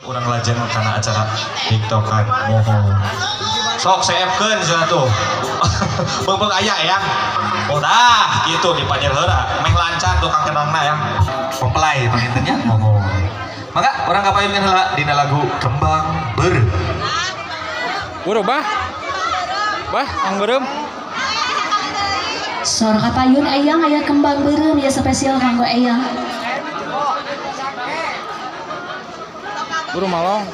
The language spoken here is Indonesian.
Kurang lajang karena acara tiktokan mohon sok seefkeun cenah tuh beung aya ya udah gitu di panjer heura meh lancar tukang kenangna ya mempelai pangintennya mohon maka orang kapayunkeun heula dina lagu Kembang Beureum buru bah ang beureum Sor kapayun eyang aya Kembang Beureum ya spesial kanggo eyang buru malong